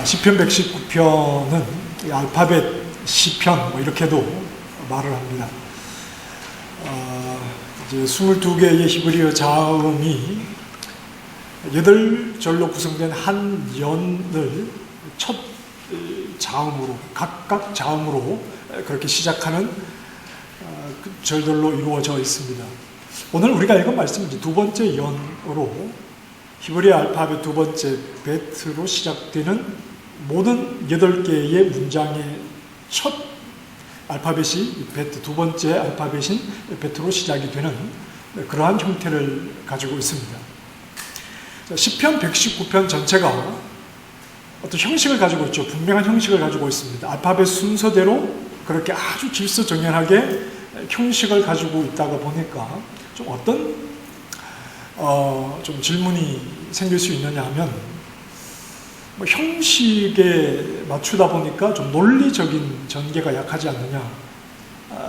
시편 119편은 알파벳 시편 뭐 이렇게도 말을 합니다. 이제 22개의 히브리어 자음이 8절로 구성된 한 연을 첫 자음으로 각각 자음으로 그렇게 시작하는 절들로 이루어져 있습니다. 오늘 우리가 읽은 말씀은 두 번째 연으로 히브리어 알파벳 두 번째 베트로 시작되는 모든 8개의 문장의 첫 알파벳이 베트, 두 번째 알파벳인 베트로 시작이 되는 그러한 형태를 가지고 있습니다. 시편 119편 전체가 어떤 형식을 가지고 있죠. 분명한 형식을 가지고 있습니다. 알파벳 순서대로 그렇게 아주 질서정연하게 형식을 가지고 있다가 보니까 좀 어떤 좀 질문이 생길 수 있느냐 하면 뭐 형식에 맞추다 보니까 좀 논리적인 전개가 약하지 않느냐,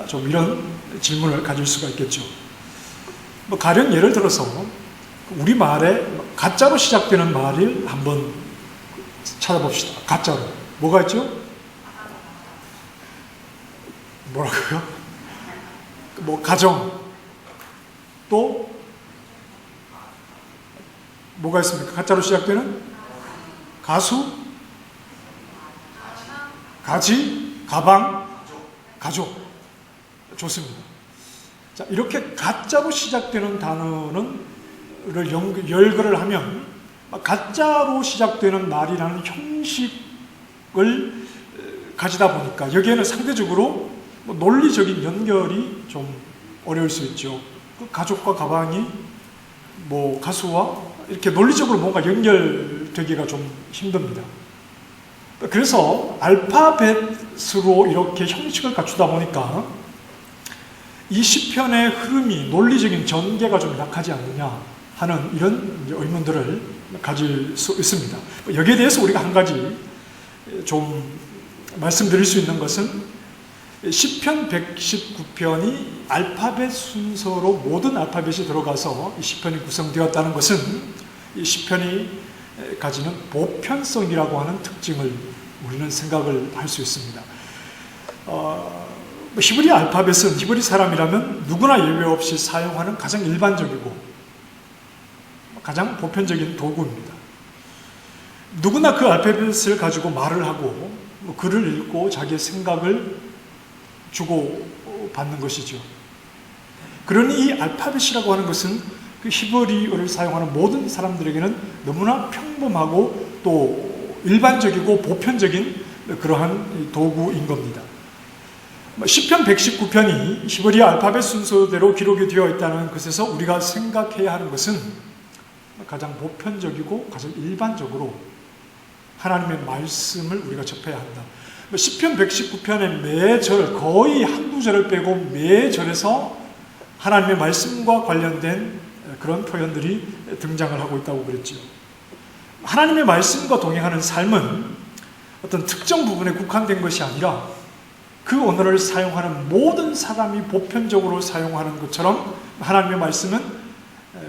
좀 이런 질문을 가질 수가 있겠죠. 뭐 가령 예를 들어서 우리 말에 가짜로 시작되는 말을 한번 찾아봅시다. 가짜로 뭐가 있죠? 뭐라고요? 뭐 가정, 또 뭐가 있습니까? 가짜로 시작되는 가수, 가지, 가방, 가족. 좋습니다. 자, 이렇게 가짜로 시작되는 단어를 열거를 하면 가짜로 시작되는 말이라는 형식을 가지다 보니까 여기에는 상대적으로 논리적인 연결이 좀 어려울 수 있죠. 가족과 가방이 뭐 가수와 이렇게 논리적으로 뭔가 연결되기가 좀 힘듭니다. 그래서 알파벳으로 이렇게 형식을 갖추다 보니까 이 시편의 흐름이 논리적인 전개가 좀 약하지 않느냐 하는 이런 의문들을 가질 수 있습니다. 여기에 대해서 우리가 한 가지 좀 말씀드릴 수 있는 것은 시편 119편이 알파벳 순서로 모든 알파벳이 들어가서 이 시편이 구성되었다는 것은 이 시편이 가지는 보편성이라고 하는 특징을 우리는 생각을 할 수 있습니다. 히브리 알파벳은 히브리 사람이라면 누구나 예외 없이 사용하는 가장 일반적이고 가장 보편적인 도구입니다. 누구나 그 알파벳을 가지고 말을 하고 글을 읽고 자기의 생각을 주고받는 것이죠. 그러니 이 알파벳이라고 하는 것은 그 히브리어를 사용하는 모든 사람들에게는 너무나 평범하고 또 일반적이고 보편적인 그러한 도구인 겁니다. 시편 119편이 히브리어 알파벳 순서대로 기록이 되어 있다는 것에서 우리가 생각해야 하는 것은 가장 보편적이고 가장 일반적으로 하나님의 말씀을 우리가 접해야 한다. 시편 119편의 매 절, 거의 한두 절을 빼고 매 절에서 하나님의 말씀과 관련된 그런 표현들이 등장을 하고 있다고 그랬죠. 하나님의 말씀과 동행하는 삶은 어떤 특정 부분에 국한된 것이 아니라 그 언어를 사용하는 모든 사람이 보편적으로 사용하는 것처럼 하나님의 말씀은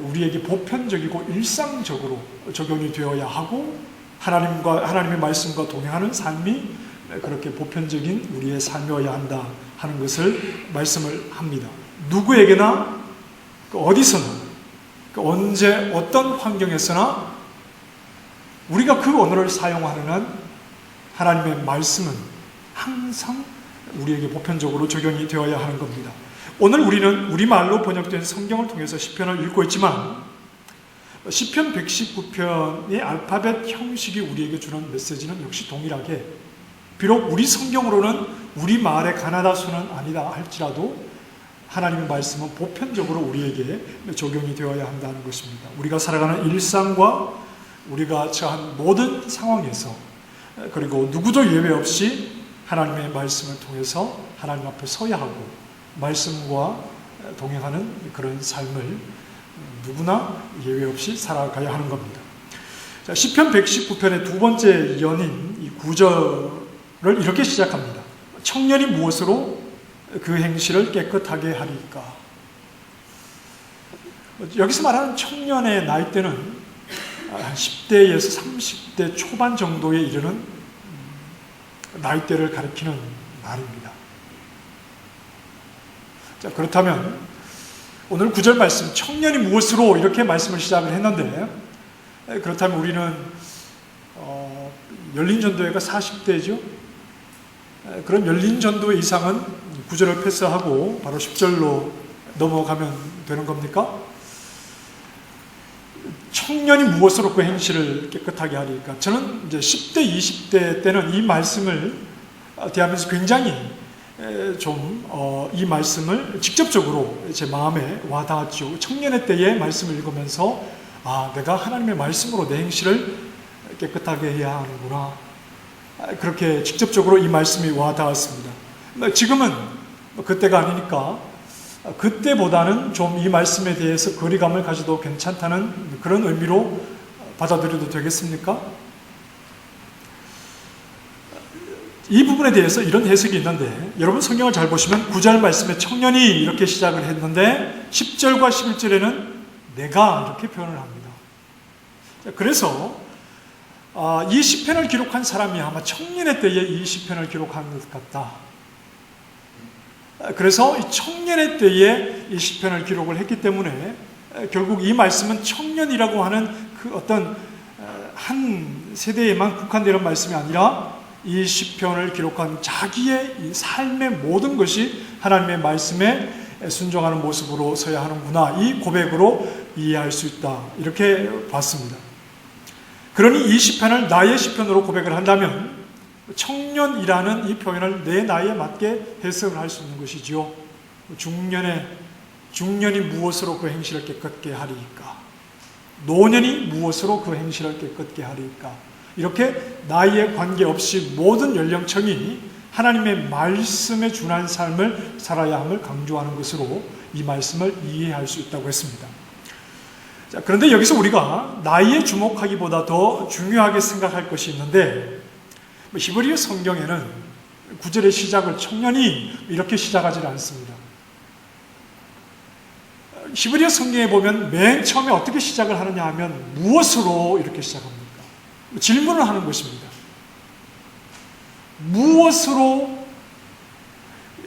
우리에게 보편적이고 일상적으로 적용이 되어야 하고 하나님의 말씀과 동행하는 삶이 그렇게 보편적인 우리의 삶이어야 한다 하는 것을 말씀을 합니다. 누구에게나 어디서나 언제 어떤 환경에서나 우리가 그 언어를 사용하는 한 하나님의 말씀은 항상 우리에게 보편적으로 적용이 되어야 하는 겁니다. 오늘 우리는 우리말로 번역된 성경을 통해서 시편을 읽고 있지만 시편 119편의 알파벳 형식이 우리에게 주는 메시지는 역시 동일하게 비록 우리 성경으로는 우리말의 가나다 수는 아니다 할지라도 하나님의 말씀은 보편적으로 우리에게 적용이 되어야 한다는 것입니다. 우리가 살아가는 일상과 우리가 처한 모든 상황에서 그리고 누구도 예외 없이 하나님의 말씀을 통해서 하나님 앞에 서야 하고 말씀과 동행하는 그런 삶을 누구나 예외 없이 살아가야 하는 겁니다. 자, 시편 119편의 두 번째 연인 이 9절을 이렇게 시작합니다. 청년이 무엇으로 그 행실을 깨끗하게 하리까? 여기서 말하는 청년의 나이대는 한 10대에서 30대 초반 정도에 이르는 나이대를 가리키는 말입니다. 자, 그렇다면 오늘 9절 말씀, 청년이 무엇으로 이렇게 말씀을 시작을 했는데, 그렇다면 우리는 열린전도회가 40대죠. 그럼 열린전도회 이상은 9절을 패스하고 바로 10절로 넘어가면 되는 겁니까? 청년이 무엇으로 그 행실을 깨끗하게 하리까? 저는 이제 10대, 20대 때는 이 말씀을 대하면서 굉장히 이 말씀을 직접적으로 제 마음에 와닿았죠. 청년의 때에 말씀을 읽으면서 내가 하나님의 말씀으로 내 행실을 깨끗하게 해야 하는구나. 그렇게 직접적으로 이 말씀이 와닿았습니다. 지금은 그때가 아니니까 그때보다는 좀 이 말씀에 대해서 거리감을 가져도 괜찮다는 그런 의미로 받아들여도 되겠습니까? 이 부분에 대해서 이런 해석이 있는데, 여러분 성경을 잘 보시면 9절 말씀에 청년이 이렇게 시작을 했는데 10절과 11절에는 내가 이렇게 표현을 합니다. 그래서 이 시편을 기록한 사람이 아마 청년의 때에 이 시편을 기록한 것 같다. 그래서 이 청년의 때에 이 시편을 기록을 했기 때문에 결국 이 말씀은 청년이라고 하는 그 어떤 한 세대에만 국한되는 말씀이 아니라 이 시편을 기록한 자기의 이 삶의 모든 것이 하나님의 말씀에 순종하는 모습으로 서야 하는구나, 이 고백으로 이해할 수 있다, 이렇게 봤습니다. 그러니 이 시편을 나의 시편으로 고백을 한다면 청년이라는 이 표현을 내 나이에 맞게 해석을 할 수 있는 것이지요. 중년이 무엇으로 그 행실을 깨끗게 하리까? 노년이 무엇으로 그 행실을 깨끗게 하리까? 이렇게 나이에 관계없이 모든 연령층이 하나님의 말씀에 준한 삶을 살아야 함을 강조하는 것으로 이 말씀을 이해할 수 있다고 했습니다. 자, 그런데 여기서 우리가 나이에 주목하기보다 더 중요하게 생각할 것이 있는데, 히브리어 성경에는 9절의 시작을 청년이 이렇게 시작하지 않습니다. 히브리어 성경에 보면 맨 처음에 어떻게 시작을 하느냐 하면 무엇으로 이렇게 시작합니까? 질문을 하는 것입니다. 무엇으로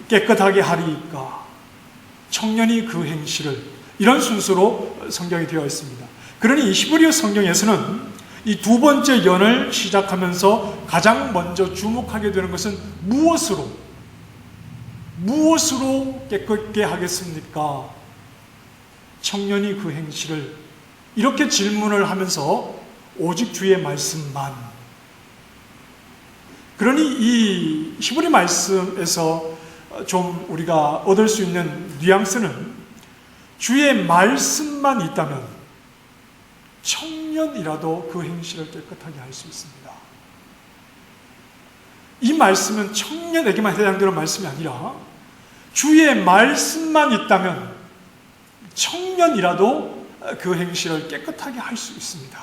깨끗하게 하리까? 청년이 그 행실을, 이런 순서로 성경이 되어 있습니다. 그러니 이 히브리어 성경에서는 이 두 번째 연을 시작하면서 가장 먼저 주목하게 되는 것은 무엇으로 깨끗게 하겠습니까? 청년이 그 행실을, 이렇게 질문을 하면서 오직 주의 말씀만. 그러니 이 히브리 말씀에서 좀 우리가 얻을 수 있는 뉘앙스는 주의 말씀만 있다면 청년이라도 그 행실을 깨끗하게 할 수 있습니다. 이 말씀은 청년에게만 해당되는 말씀이 아니라 주의 말씀만 있다면 청년이라도 그 행실을 깨끗하게 할 수 있습니다.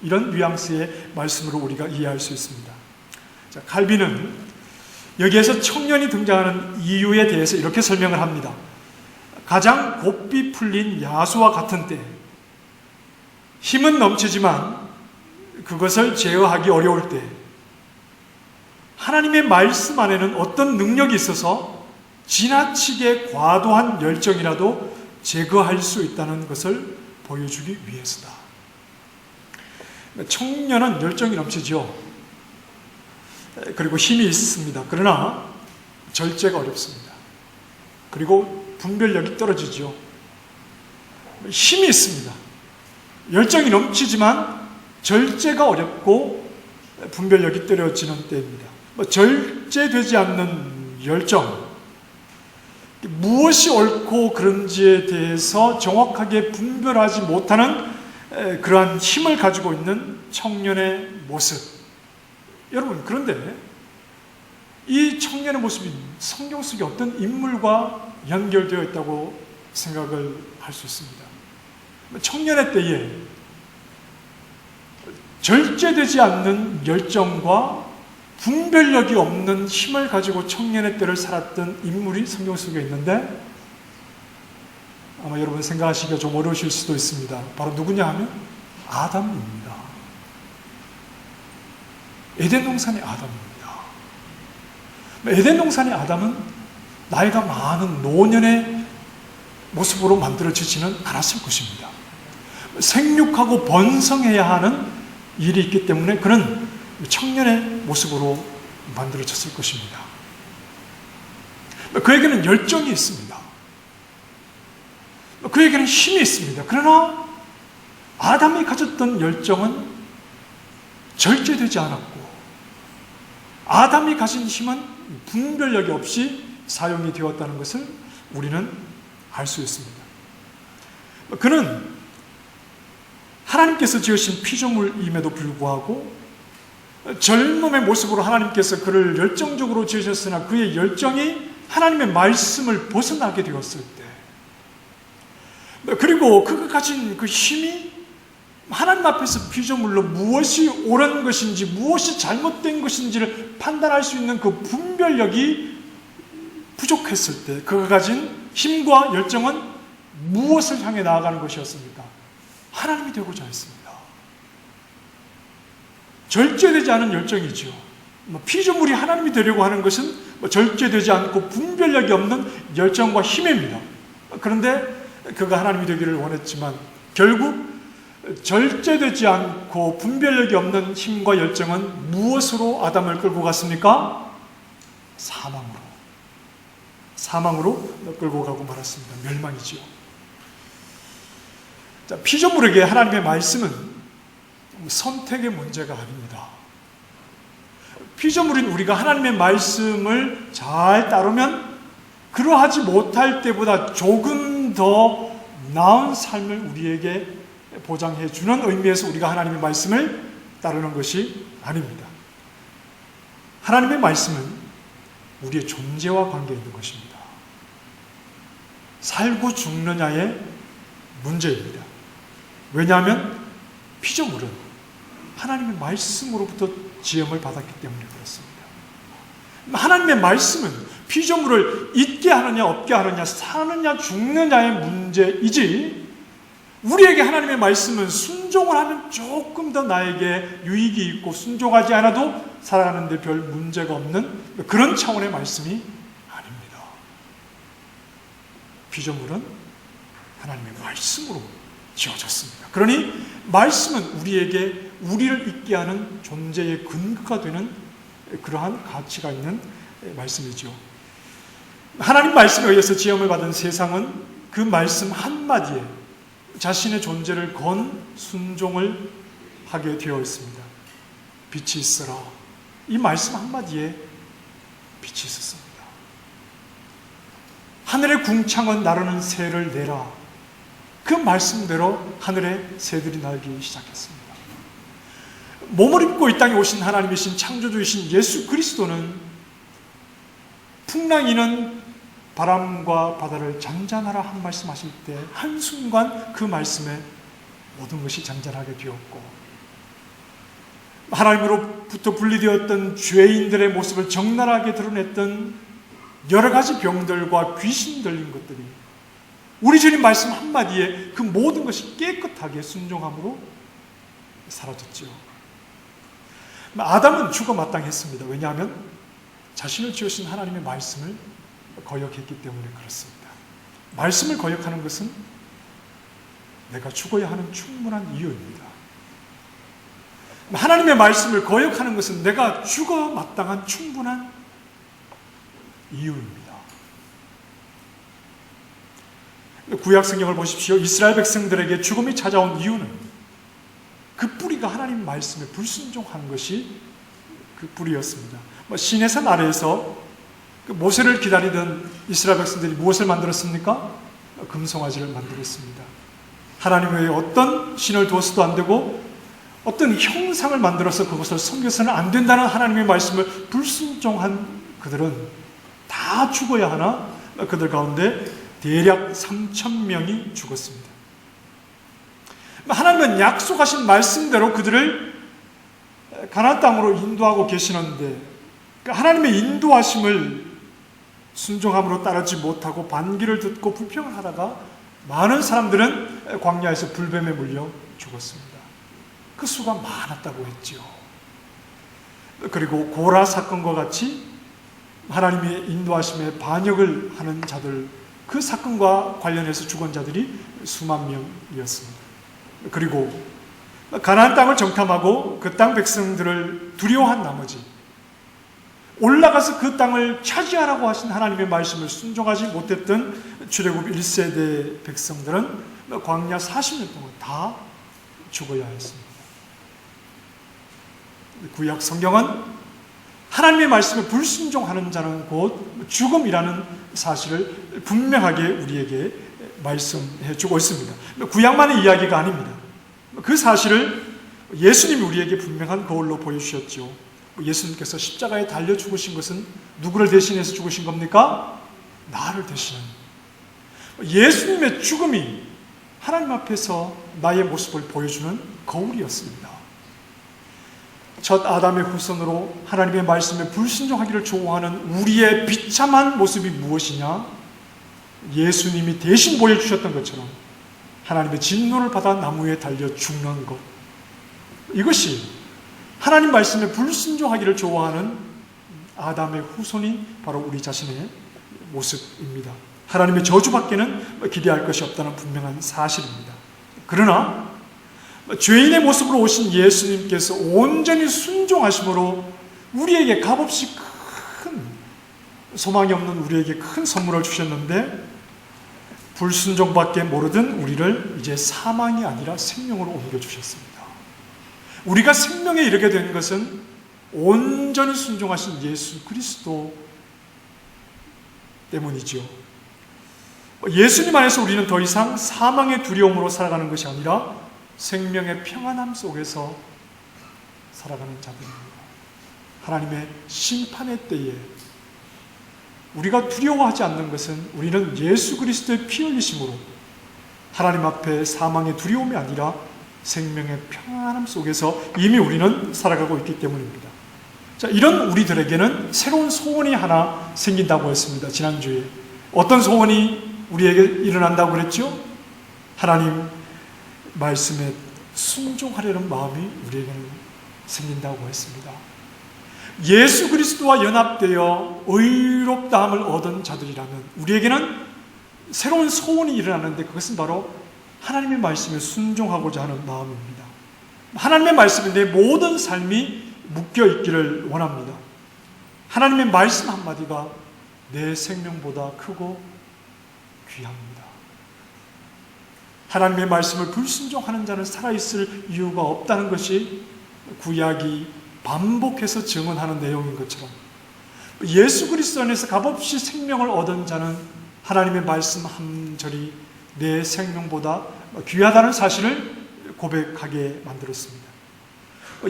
이런 뉘앙스의 말씀으로 우리가 이해할 수 있습니다. 자, 칼빈은 여기에서 청년이 등장하는 이유에 대해서 이렇게 설명을 합니다. 가장 곱비 풀린 야수와 같은 때, 힘은 넘치지만 그것을 제어하기 어려울 때, 하나님의 말씀 안에는 어떤 능력이 있어서 지나치게 과도한 열정이라도 제거할 수 있다는 것을 보여주기 위해서다. 청년은 열정이 넘치죠. 그리고 힘이 있습니다. 그러나 절제가 어렵습니다. 그리고 분별력이 떨어지죠. 힘이 있습니다. 열정이 넘치지만 절제가 어렵고 분별력이 떨어지는 때입니다. 절제되지 않는 열정, 무엇이 옳고 그른지에 대해서 정확하게 분별하지 못하는 그러한 힘을 가지고 있는 청년의 모습. 여러분, 그런데 이 청년의 모습이 성경 속에 어떤 인물과 연결되어 있다고 생각을 할 수 있습니다. 청년의 때에 절제되지 않는 열정과 분별력이 없는 힘을 가지고 청년의 때를 살았던 인물이 성경 속에 있는데, 아마 여러분 생각하시기가 좀 어려우실 수도 있습니다. 바로 누구냐 하면 아담입니다. 에덴 동산의 아담입니다. 에덴 동산의 아담은 나이가 많은 노년의 모습으로 만들어지지는 않았을 것입니다. 생육하고 번성해야 하는 일이 있기 때문에 그는 청년의 모습으로 만들어졌을 것입니다. 그에게는 열정이 있습니다. 그에게는 힘이 있습니다. 그러나 아담이 가졌던 열정은 절제되지 않았고, 아담이 가진 힘은 분별력이 없이 사용이 되었다는 것을 우리는 알 수 있습니다. 그는 하나님께서 지으신 피조물임에도 불구하고 젊음의 모습으로 하나님께서 그를 열정적으로 지으셨으나 그의 열정이 하나님의 말씀을 벗어나게 되었을 때, 그리고 그가 가진 그 힘이 하나님 앞에서 피조물로 무엇이 옳은 것인지 무엇이 잘못된 것인지를 판단할 수 있는 그 분별력이 부족했을 때 그가 가진 힘과 열정은 무엇을 향해 나아가는 것이었습니까? 하나님이 되고자 했습니다. 절제되지 않은 열정이죠. 피조물이 하나님이 되려고 하는 것은 절제되지 않고 분별력이 없는 열정과 힘입니다. 그런데 그가 하나님이 되기를 원했지만 결국 절제되지 않고 분별력이 없는 힘과 열정은 무엇으로 아담을 끌고 갔습니까? 사망으로 끌고 가고 말았습니다. 멸망이지요. 자, 피조물에게 하나님의 말씀은 선택의 문제가 아닙니다. 피조물인 우리가 하나님의 말씀을 잘 따르면 그러하지 못할 때보다 조금 더 나은 삶을 우리에게 보장해 주는 의미에서 우리가 하나님의 말씀을 따르는 것이 아닙니다. 하나님의 말씀은 우리의 존재와 관계 있는 것입니다. 살고 죽느냐의 문제입니다. 왜냐하면 피조물은 하나님의 말씀으로부터 지음을 받았기 때문에 그렇습니다. 하나님의 말씀은 피조물을 있게 하느냐 없게 하느냐 사느냐 죽느냐의 문제이지, 우리에게 하나님의 말씀은 순종을 하면 조금 더 나에게 유익이 있고 순종하지 않아도 살아가는 데 별 문제가 없는 그런 차원의 말씀이 아닙니다. 피조물은 하나님의 말씀으로 지어졌습니다. 그러니 말씀은 우리를 있게 하는 존재의 근거가 되는 그러한 가치가 있는 말씀이죠. 하나님 말씀에 의해서 지음을 받은 세상은 그 말씀 한마디에 자신의 존재를 건 순종을 하게 되어 있습니다. 빛이 있어라. 이 말씀 한마디에 빛이 있었습니다. 하늘의 궁창은 나르는 새를 내라. 그 말씀대로 하늘의 새들이 날기 시작했습니다. 몸을 입고 이 땅에 오신 하나님이신 창조주이신 예수 그리스도는 풍랑이는 바람과 바다를 잔잔하라 한 말씀하실 때 한순간 그 말씀에 모든 것이 잔잔하게 되었고, 하나님으로부터 분리되었던 죄인들의 모습을 적나라하게 드러냈던 여러 가지 병들과 귀신 들린 것들이 우리 주님 말씀 한마디에 그 모든 것이 깨끗하게 순종함으로 사라졌죠. 아담은 죽어 마땅했습니다. 왜냐하면 자신을 지으신 하나님의 말씀을 거역했기 때문에 그렇습니다. 말씀을 거역하는 것은 내가 죽어야 하는 충분한 이유입니다. 하나님의 말씀을 거역하는 것은 내가 죽어 마땅한 충분한 이유입니다. 구약 성경을 보십시오. 이스라엘 백성들에게 죽음이 찾아온 이유는 그 뿌리가 하나님 말씀에 불순종하는 것이 그 뿌리였습니다. 시내산 아래에서 모세를 기다리던 이스라엘 백성들이 무엇을 만들었습니까? 금송아지를 만들었습니다. 하나님 외에 어떤 신을 두어서도 안 되고 어떤 형상을 만들어서 그것을 섬겨서는 안 된다는 하나님의 말씀을 불순종한 그들은 다 죽어야 하나 그들 가운데 대략 3,000명이 죽었습니다. 하나님은 약속하신 말씀대로 그들을 가나안 땅으로 인도하고 계시는데 하나님의 인도하심을 순종함으로 따르지 못하고 반기를 듣고 불평을 하다가 많은 사람들은 광야에서 불뱀에 물려 죽었습니다. 그 수가 많았다고 했죠. 그리고 고라 사건과 같이 하나님의 인도하심에 반역을 하는 자들, 그 사건과 관련해서 죽은 자들이 수만 명이었습니다. 그리고 가나안 땅을 정탐하고 그 땅 백성들을 두려워한 나머지 올라가서 그 땅을 차지하라고 하신 하나님의 말씀을 순종하지 못했던 출애굽 1세대 백성들은 광야 40년 동안 다 죽어야 했습니다. 구약 성경은 하나님의 말씀에 불순종하는 자는 곧 죽음이라는 사실을 분명하게 우리에게 말씀해 주고 있습니다. 구약만의 이야기가 아닙니다. 그 사실을 예수님이 우리에게 분명한 거울로 보여주셨죠. 예수님께서 십자가에 달려 죽으신 것은 누구를 대신해서 죽으신 겁니까? 나를 대신한. 예수님의 죽음이 하나님 앞에서 나의 모습을 보여주는 거울이었습니다. 첫 아담의 후손으로 하나님의 말씀에 불순종하기를 좋아하는 우리의 비참한 모습이 무엇이냐? 예수님이 대신 보여주셨던 것처럼 하나님의 진노를 받아 나무에 달려 죽는 것. 이것이 하나님 말씀에 불순종하기를 좋아하는 아담의 후손이 바로 우리 자신의 모습입니다. 하나님의 저주밖에는 기대할 것이 없다는 분명한 사실입니다. 그러나 죄인의 모습으로 오신 예수님께서 온전히 순종하심으로 우리에게 값없이 큰, 소망이 없는 우리에게 큰 선물을 주셨는데 불순종밖에 모르던 우리를 이제 사망이 아니라 생명으로 옮겨주셨습니다. 우리가 생명에 이르게 된 것은 온전히 순종하신 예수 그리스도 때문이지요. 예수님 안에서 우리는 더 이상 사망의 두려움으로 살아가는 것이 아니라 생명의 평안함 속에서 살아가는 자들입니다. 하나님의 심판의 때에 우리가 두려워하지 않는 것은 우리는 예수 그리스도의 피 흘리심으로 하나님 앞에 사망의 두려움이 아니라 생명의 평안함 속에서 이미 우리는 살아가고 있기 때문입니다. 자, 이런 우리들에게는 새로운 소원이 하나 생긴다고 했습니다. 지난주에 어떤 소원이 우리에게 일어난다고 그랬죠? 하나님 말씀에 순종하려는 마음이 우리에게는 생긴다고 했습니다. 예수 그리스도와 연합되어 의롭다함을 얻은 자들이라면 우리에게는 새로운 소원이 일어나는데 그것은 바로 하나님의 말씀에 순종하고자 하는 마음입니다. 하나님의 말씀에 내 모든 삶이 묶여 있기를 원합니다. 하나님의 말씀 한마디가 내 생명보다 크고 귀합니다. 하나님의 말씀을 불순종하는 자는 살아있을 이유가 없다는 것이 구약이 반복해서 증언하는 내용인 것처럼 예수 그리스도 안에서 값없이 생명을 얻은 자는 하나님의 말씀 한 절이 내 생명보다 귀하다는 사실을 고백하게 만들었습니다.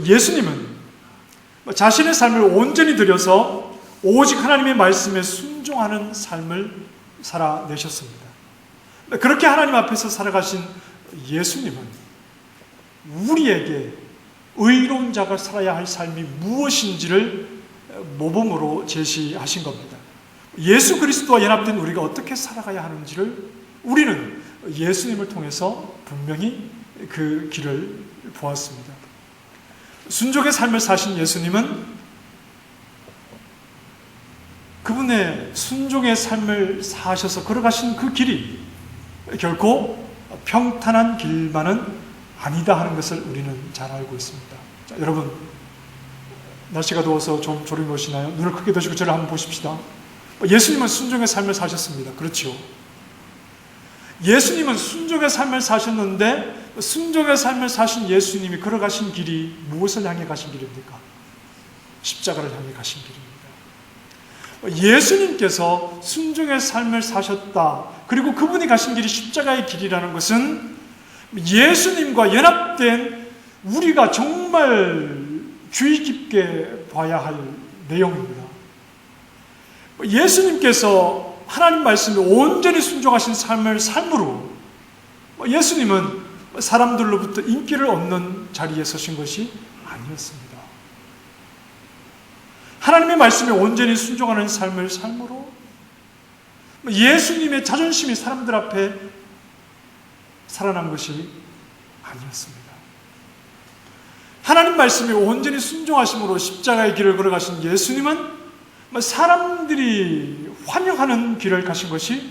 예수님은 자신의 삶을 온전히 들여서 오직 하나님의 말씀에 순종하는 삶을 살아내셨습니다. 그렇게 하나님 앞에서 살아가신 예수님은 우리에게 의로운 자가 살아야 할 삶이 무엇인지를 모범으로 제시하신 겁니다. 예수 그리스도와 연합된 우리가 어떻게 살아가야 하는지를 우리는 예수님을 통해서 분명히 그 길을 보았습니다. 순종의 삶을 사신 예수님은 그분의 순종의 삶을 사셔서 걸어가신 그 길이 결코 평탄한 길만은 아니다 하는 것을 우리는 잘 알고 있습니다. 자, 여러분 날씨가 더워서 좀 졸음이 오시나요? 눈을 크게 뜨시고 저를 한번 보십시다. 예수님은 순종의 삶을 사셨습니다. 그렇죠? 예수님은 순종의 삶을 사셨는데 순종의 삶을 사신 예수님이 걸어가신 길이 무엇을 향해 가신 길입니까? 십자가를 향해 가신 길입니다. 예수님께서 순종의 삶을 사셨다. 그리고 그분이 가신 길이 십자가의 길이라는 것은 예수님과 연합된 우리가 정말 주의 깊게 봐야 할 내용입니다. 예수님께서 하나님 말씀에 온전히 순종하신 삶으로 예수님은 사람들로부터 인기를 얻는 자리에 서신 것이 아니었습니다. 하나님의 말씀에 온전히 순종하는 삶으로 예수님의 자존심이 사람들 앞에 살아난 것이 아니었습니다. 하나님 말씀에 온전히 순종하심으로 십자가의 길을 걸어가신 예수님은 사람들이 환영하는 길을 가신 것이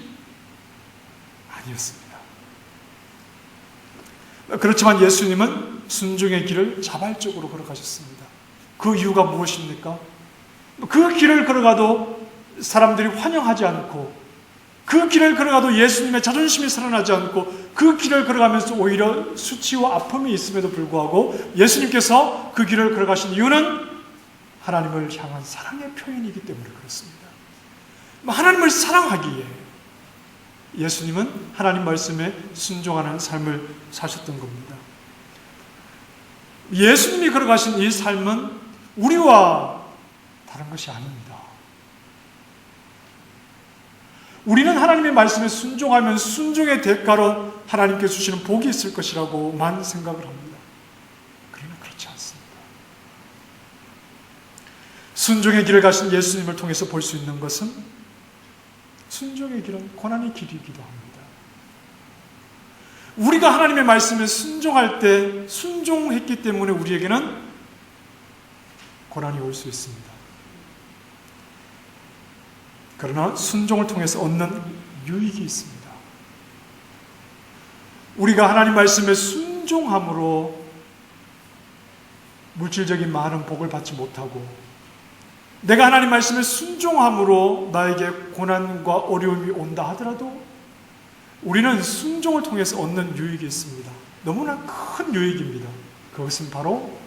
아니었습니다. 그렇지만 예수님은 순종의 길을 자발적으로 걸어가셨습니다. 그 이유가 무엇입니까? 그 길을 걸어가도 사람들이 환영하지 않고, 그 길을 걸어가도 예수님의 자존심이 살아나지 않고, 그 길을 걸어가면서 오히려 수치와 아픔이 있음에도 불구하고 예수님께서 그 길을 걸어가신 이유는 하나님을 향한 사랑의 표현이기 때문에 그렇습니다. 하나님을 사랑하기에 예수님은 하나님 말씀에 순종하는 삶을 사셨던 겁니다. 예수님이 걸어가신 이 삶은 우리와 다른 것이 아닙니다. 우리는 하나님의 말씀에 순종하면 순종의 대가로 하나님께 주시는 복이 있을 것이라고만 생각을 합니다. 그러나 그렇지 않습니다. 순종의 길을 가신 예수님을 통해서 볼 수 있는 것은 순종의 길은 고난의 길이기도 합니다. 우리가 하나님의 말씀에 순종할 때 순종했기 때문에 우리에게는 고난이 올 수 있습니다. 그러나 순종을 통해서 얻는 유익이 있습니다. 우리가 하나님 말씀에 순종함으로 물질적인 많은 복을 받지 못하고, 내가 하나님 말씀에 순종함으로 나에게 고난과 어려움이 온다 하더라도 우리는 순종을 통해서 얻는 유익이 있습니다. 너무나 큰 유익입니다. 그것은 바로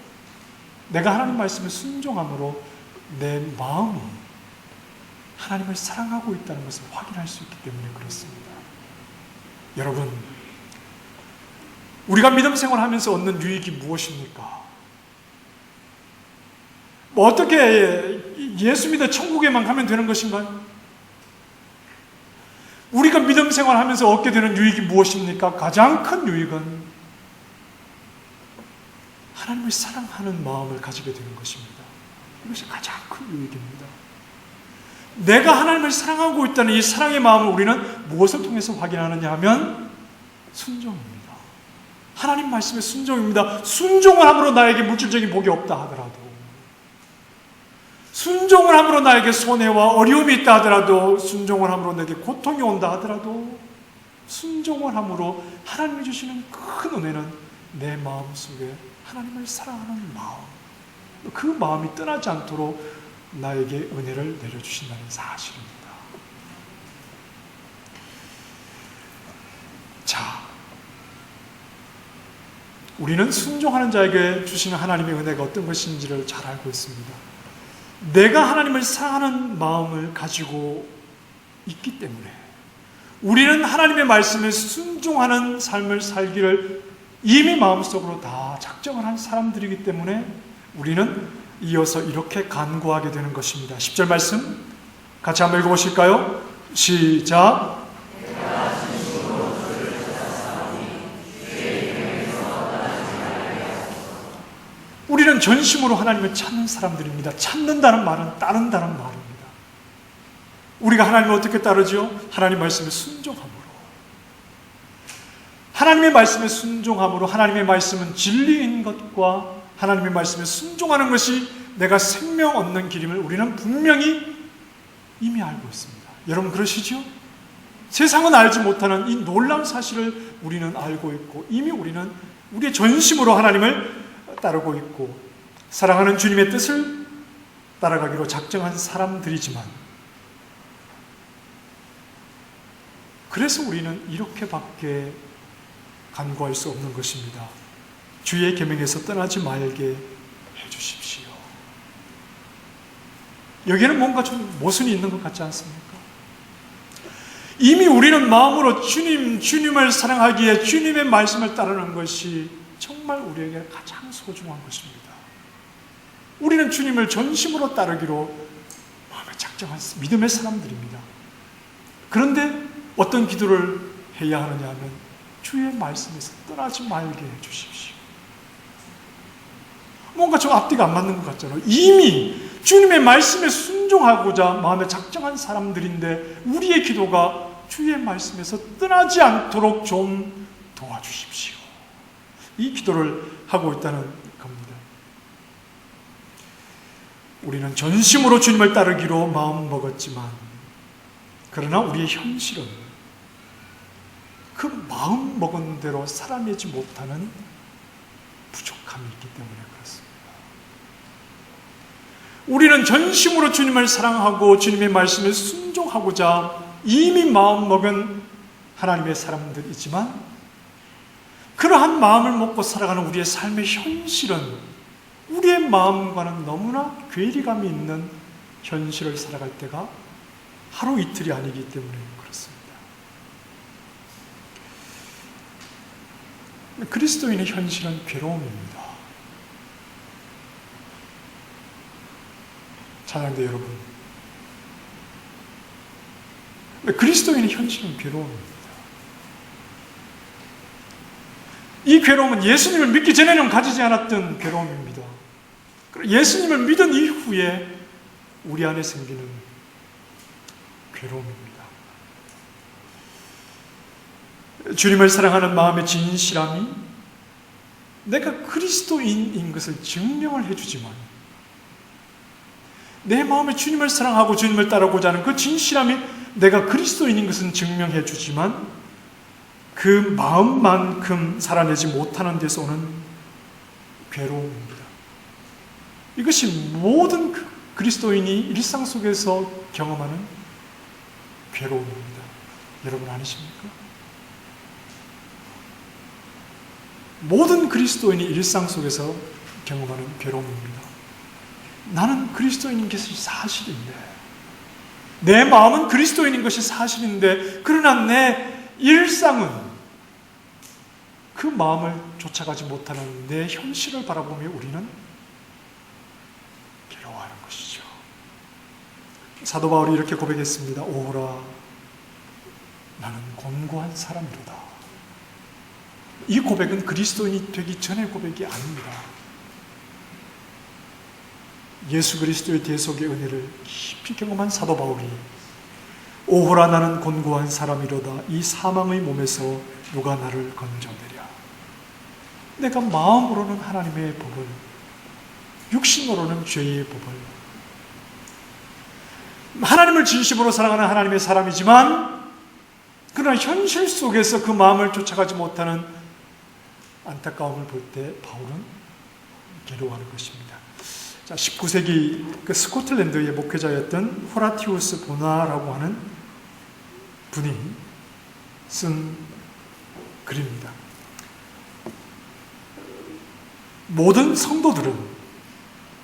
내가 하나님 말씀에 순종함으로 내 마음이 하나님을 사랑하고 있다는 것을 확인할 수 있기 때문에 그렇습니다. 여러분, 우리가 믿음 생활하면서 얻는 유익이 무엇입니까? 어떻게 예수 믿어 천국에만 가면 되는 것인가요? 우리가 믿음 생활하면서 얻게 되는 유익이 무엇입니까? 가장 큰 유익은 하나님을 사랑하는 마음을 가지게 되는 것입니다. 이것이 가장 큰 유익입니다. 내가 하나님을 사랑하고 있다는 이 사랑의 마음을 우리는 무엇을 통해서 확인하느냐 하면 순종입니다. 하나님 말씀의 순종입니다. 순종을 함으로 나에게 물질적인 복이 없다 하더라도, 순종을 함으로 나에게 손해와 어려움이 있다 하더라도, 순종을 함으로 내게 고통이 온다 하더라도, 순종을 함으로 하나님이 주시는 큰 은혜는 내 마음속에 하나님을 사랑하는 마음, 그 마음이 떠나지 않도록 나에게 은혜를 내려주신다는 사실입니다. 자, 우리는 순종하는 자에게 주시는 하나님의 은혜가 어떤 것인지를 잘 알고 있습니다. 내가 하나님을 사랑하는 마음을 가지고 있기 때문에 우리는 하나님의 말씀에 순종하는 삶을 살기를 이미 마음속으로 다 작정을 한 사람들이기 때문에 우리는 이어서 이렇게 간구하게 되는 것입니다. 10절 말씀 같이 한번 읽어보실까요? 시작. 우리는 전심으로 하나님을 찾는 사람들입니다. 찾는다는 말은 따른다는 말입니다. 우리가 하나님을 어떻게 따르죠? 하나님 말씀에 순종함으로. 하나님의 말씀에 순종함으로. 하나님의 말씀은 진리인 것과 하나님의 말씀에 순종하는 것이 내가 생명 얻는 길임을 우리는 분명히 이미 알고 있습니다. 여러분 그러시죠? 세상은 알지 못하는 이 놀라운 사실을 우리는 알고 있고, 이미 우리는 우리의 전심으로 하나님을 따르고 있고 사랑하는 주님의 뜻을 따라가기로 작정한 사람들이지만, 그래서 우리는 이렇게밖에 간구할 수 없는 것입니다. 주의 계명에서 떠나지 말게 해주십시오. 여기에는 뭔가 좀 모순이 있는 것 같지 않습니까? 이미 우리는 마음으로 주님을 사랑하기에 주님의 말씀을 따르는 것이 정말 우리에게 가장 소중한 것입니다. 우리는 주님을 전심으로 따르기로 마음에 작정한 믿음의 사람들입니다. 그런데 어떤 기도를 해야 하느냐 하면 주의 말씀에서 떠나지 말게 해주십시오. 뭔가 좀 앞뒤가 안 맞는 것 같잖아요. 이미 주님의 말씀에 순종하고자 마음에 작정한 사람들인데 우리의 기도가 주의 말씀에서 떠나지 않도록 좀 도와주십시오. 이 기도를 하고 있다는 겁니다. 우리는 전심으로 주님을 따르기로 마음먹었지만 그러나 우리의 현실은 그 마음먹은 대로 살아내지 못하는 부족함이 있기 때문에 그렇습니다. 우리는 전심으로 주님을 사랑하고 주님의 말씀에 순종하고자 이미 마음먹은 하나님의 사람들이지만 그러한 마음을 먹고 살아가는 우리의 삶의 현실은 우리의 마음과는 너무나 괴리감이 있는 현실을 살아갈 때가 하루 이틀이 아니기 때문에 그렇습니다. 그리스도인의 현실은 괴로움입니다. 찬양대 여러분, 그리스도인의 현실은 괴로움입니다. 이 괴로움은 예수님을 믿기 전에는 가지지 않았던 괴로움입니다. 예수님을 믿은 이후에 우리 안에 생기는 괴로움입니다. 주님을 사랑하는 마음의 진실함이 내가 그리스도인인 것을 증명을 해주지만 내 마음에 주님을 사랑하고 주님을 따르고자 하는 그 진실함이 내가 그리스도인인 것은 증명해 주지만 그 마음만큼 살아내지 못하는 데서 오는 괴로움입니다. 이것이 모든 그리스도인이 일상 속에서 경험하는 괴로움입니다. 여러분 아니십니까? 모든 그리스도인이 일상 속에서 경험하는 괴로움입니다. 나는 그리스도인인 것이 사실인데, 내 마음은 그리스도인인 것이 사실인데, 그러나 내 일상은 그 마음을 쫓아가지 못하는 내 현실을 바라보며 우리는 괴로워하는 것이죠. 사도 바울이 이렇게 고백했습니다. 오호라, 나는 곤고한 사람이로다. 이 고백은 그리스도인이 되기 전의 고백이 아닙니다. 예수 그리스도의 대속의 은혜를 깊이 경험한 사도 바울이 오호라, 나는 곤고한 사람이로다. 이 사망의 몸에서 누가 나를 건져내랴. 내가 마음으로는 하나님의 법을, 육신으로는 죄의 법을, 하나님을 진심으로 사랑하는 하나님의 사람이지만 그러나 현실 속에서 그 마음을 쫓아가지 못하는 안타까움을 볼 때 바울은 괴로워하는 것입니다. 자, 19세기 그 스코틀랜드의 목회자였던 호라티우스 보나라고 하는 분이 쓴 글입니다. 모든 성도들은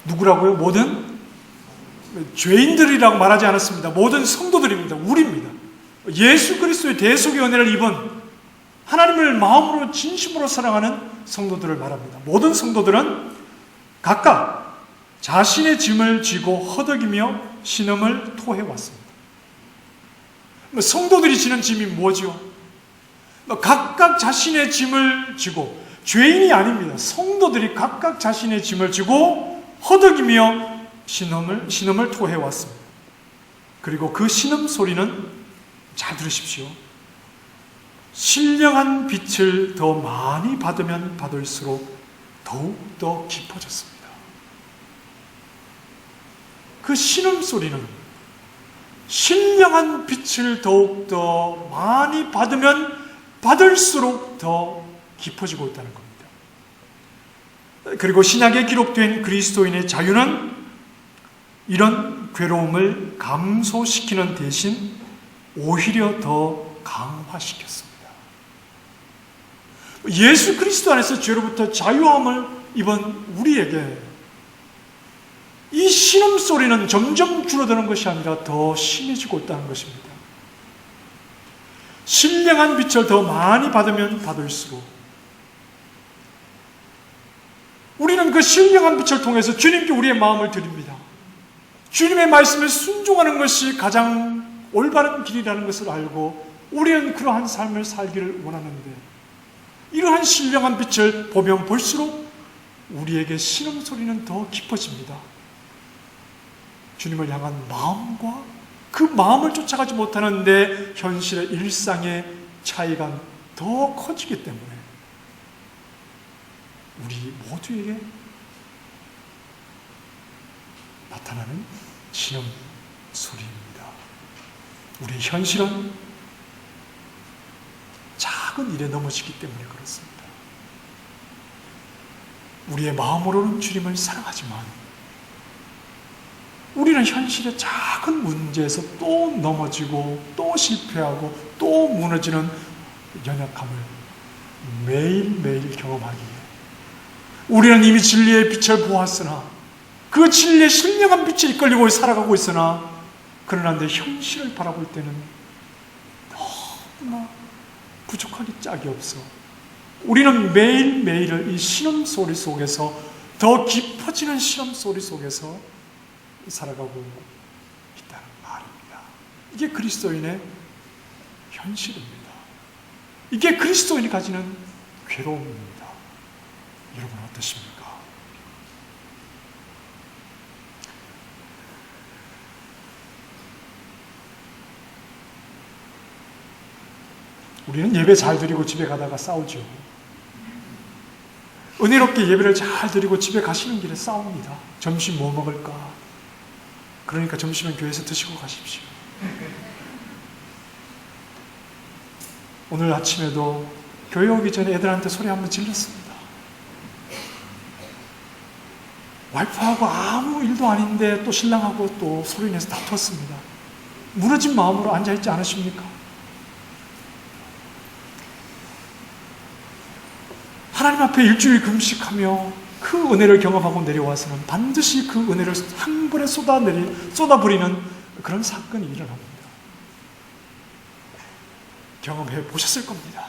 누구라고요? 모든 죄인들이라고 말하지 않았습니다. 모든 성도들입니다. 우리입니다. 예수 그리스도의 대속의 은혜를 입은 하나님을 마음으로 진심으로 사랑하는 성도들을 말합니다. 모든 성도들은 각각 자신의 짐을 지고 허덕이며 신음을 토해왔습니다. 성도들이 지는 짐이 뭐죠? 각각 자신의 짐을 지고, 죄인이 아닙니다. 성도들이 각각 자신의 짐을 지고 허덕이며 신음을 토해왔습니다. 그리고 그 신음 소리는, 잘 들으십시오, 신령한 빛을 더 많이 받으면 받을수록 더욱더 깊어졌습니다. 그 신음 소리는 신령한 빛을 더욱더 많이 받으면 받을수록 더 깊어지고 있다는 겁니다. 그리고 신약에 기록된 그리스도인의 자유는 이런 괴로움을 감소시키는 대신 오히려 더 강화시켰습니다. 예수 그리스도 안에서 죄로부터 자유함을 입은 우리에게 이 신음소리는 점점 줄어드는 것이 아니라 더 심해지고 있다는 것입니다. 신령한 빛을 더 많이 받으면 받을수록 우리는 그 신령한 빛을 통해서 주님께 우리의 마음을 드립니다. 주님의 말씀에 순종하는 것이 가장 올바른 길이라는 것을 알고 우리는 그러한 삶을 살기를 원하는데, 이러한 신령한 빛을 보면 볼수록 우리에게 신음소리는 더 깊어집니다. 주님을 향한 마음과 그 마음을 쫓아가지 못하는 내 현실의 일상의 차이가 더 커지기 때문에 우리 모두에게 나타나는 신음 소리입니다. 우리의 현실은 작은 일에 넘어지기 때문에 그렇습니다. 우리의 마음으로는 주님을 사랑하지만 우리는 현실의 작은 문제에서 또 넘어지고 또 실패하고 또 무너지는 연약함을 매일매일 경험하기에 우리는 이미 진리의 빛을 보았으나 그 진리의 신령한 빛에 이끌리고 살아가고 있으나 그러나 내 현실을 바라볼 때는 너무나 부족하기 짝이 없어 우리는 매일매일을 이 신음소리 속에서 더 깊어지는 신음소리 속에서 살아가고 있다는 말입니다. 이게 그리스도인의 현실입니다. 이게 그리스도인이 가지는 괴로움입니다. 여러분 어떠십니까? 우리는 예배 잘 드리고 집에 가다가 싸우죠. 은혜롭게 예배를 잘 드리고 집에 가시는 길에 싸웁니다. 점심 뭐 먹을까? 그러니까 점심은 교회에서 드시고 가십시오. 오늘 아침에도 교회 오기 전에 애들한테 소리 한번 질렀습니다. 와이프하고 아무 일도 아닌데 또 신랑하고 또 소리내서 다퉜습니다. 무너진 마음으로 앉아있지 않으십니까? 하나님 앞에 일주일 금식하며 그 은혜를 경험하고 내려와서는 반드시 그 은혜를 한 번에 쏟아버리는 그런 사건이 일어납니다. 경험해 보셨을 겁니다.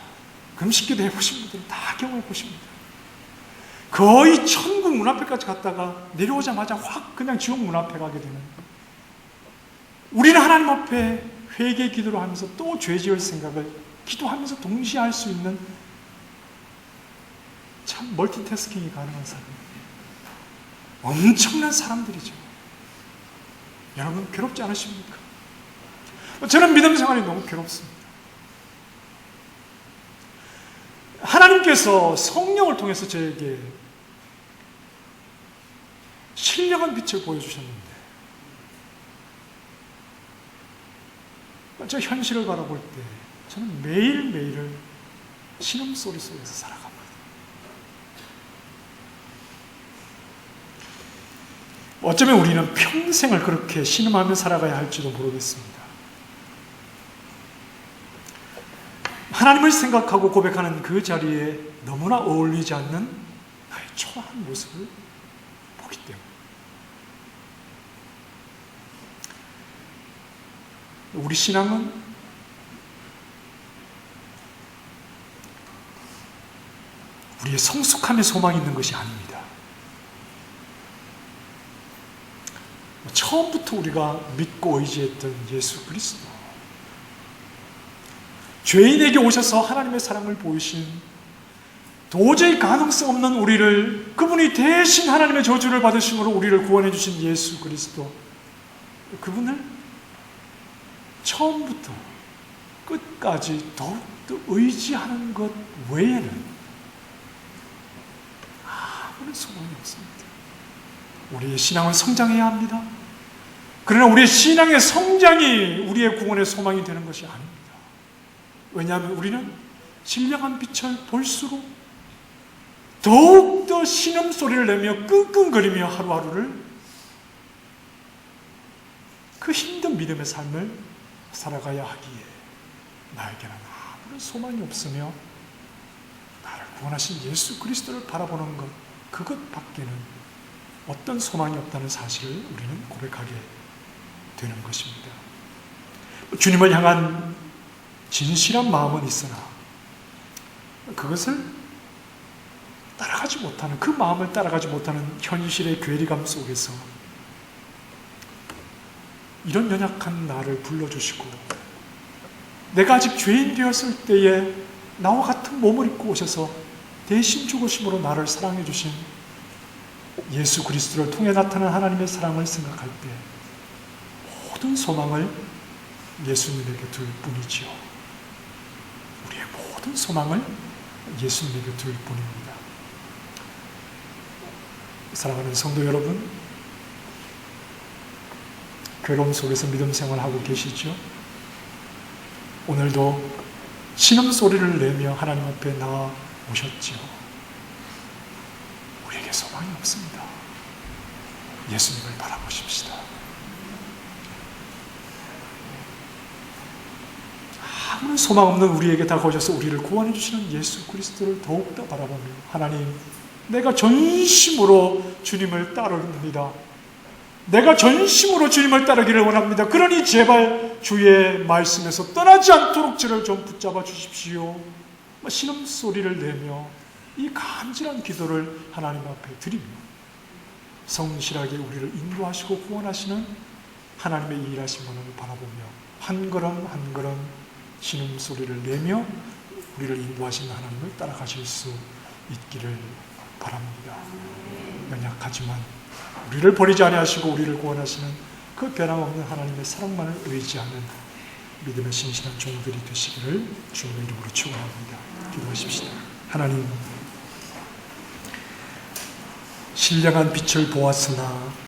금식기도 해보신 분들은 다 경험해 보십니다. 거의 천국 문 앞에까지 갔다가 내려오자마자 확 그냥 지옥 문 앞에 가게 되는, 우리는 하나님 앞에 회개 기도를 하면서 또 죄 지을 생각을 기도하면서 동시에 할 수 있는 참 멀티태스킹이 가능한 사람입니다. 엄청난 사람들이죠. 여러분 괴롭지 않으십니까? 저는 믿음 생활이 너무 괴롭습니다. 하나님께서 성령을 통해서 저에게 신령한 빛을 보여주셨는데 저 현실을 바라볼 때 저는 매일매일을 신음소리 속에서 살아갑니다. 어쩌면 우리는 평생을 그렇게 신음하며 살아가야 할지도 모르겠습니다. 하나님을 생각하고 고백하는 그 자리에 너무나 어울리지 않는 나의 초라한 모습을 보기 때문에 우리 신앙은 우리의 성숙함에 소망이 있는 것이 아닙니다. 처음부터 우리가 믿고 의지했던 예수 그리스도, 죄인에게 오셔서 하나님의 사랑을 보이신, 도저히 가능성 없는 우리를 그분이 대신 하나님의 저주를 받으심으로 우리를 구원해 주신 예수 그리스도, 그분을 처음부터 끝까지 더욱더 의지하는 것 외에는 아무런 소망이 없습니다. 우리의 신앙은 성장해야 합니다. 그러나 우리의 신앙의 성장이 우리의 구원의 소망이 되는 것이 아닙니다. 왜냐하면 우리는 신령한 빛을 볼수록 더욱더 신음소리를 내며 끙끙거리며 하루하루를 그 힘든 믿음의 삶을 살아가야 하기에 나에게는 아무런 소망이 없으며 나를 구원하신 예수 그리스도를 바라보는 것, 그것밖에는 어떤 소망이 없다는 사실을 우리는 고백하게 되는 것입니다. 주님을 향한 진실한 마음은 있으나 그것을 따라가지 못하는, 그 마음을 따라가지 못하는 현실의 괴리감 속에서 이런 연약한 나를 불러주시고 내가 아직 죄인 되었을 때에 나와 같은 몸을 입고 오셔서 대신 죽으심으로 나를 사랑해 주신 예수 그리스도를 통해 나타난 하나님의 사랑을 생각할 때 모든 소망을 예수님에게 둘 뿐이지요. 우리의 모든 소망을 예수님에게 둘 뿐입니다. 사랑하는 성도 여러분, 괴로움 속에서 믿음 생활하고 계시죠? 오늘도 신음소리를 내며 하나님 앞에 나와 오셨죠. 우리에게 소망이 없습니다. 예수님을 바라보십시다. 아무런 소망 없는 우리에게 다가오셔서 우리를 구원해 주시는 예수 그리스도를 더욱더 바라보며, 하나님, 내가 전심으로 주님을 따릅니다. 내가 전심으로 주님을 따르기를 원합니다. 그러니 제발 주의 말씀에서 떠나지 않도록 저를 좀 붙잡아 주십시오. 신음소리를 내며 이 간절한 기도를 하나님 앞에 드리며 성실하게 우리를 인도하시고 구원하시는 하나님의 일하심을 바라보며 한 걸음 한 걸음 신음소리를 내며 우리를 인도하시는 하나님을 따라가실 수 있기를 바랍니다. 연약하지만 우리를 버리지 아니하시고 우리를 구원하시는 그 변함없는 하나님의 사랑만을 의지하는 믿음의 신실한 종들이 되시기를 주님의 이름으로 축원합니다. 기도하십시다. 하나님, 신령한 빛을 보았으나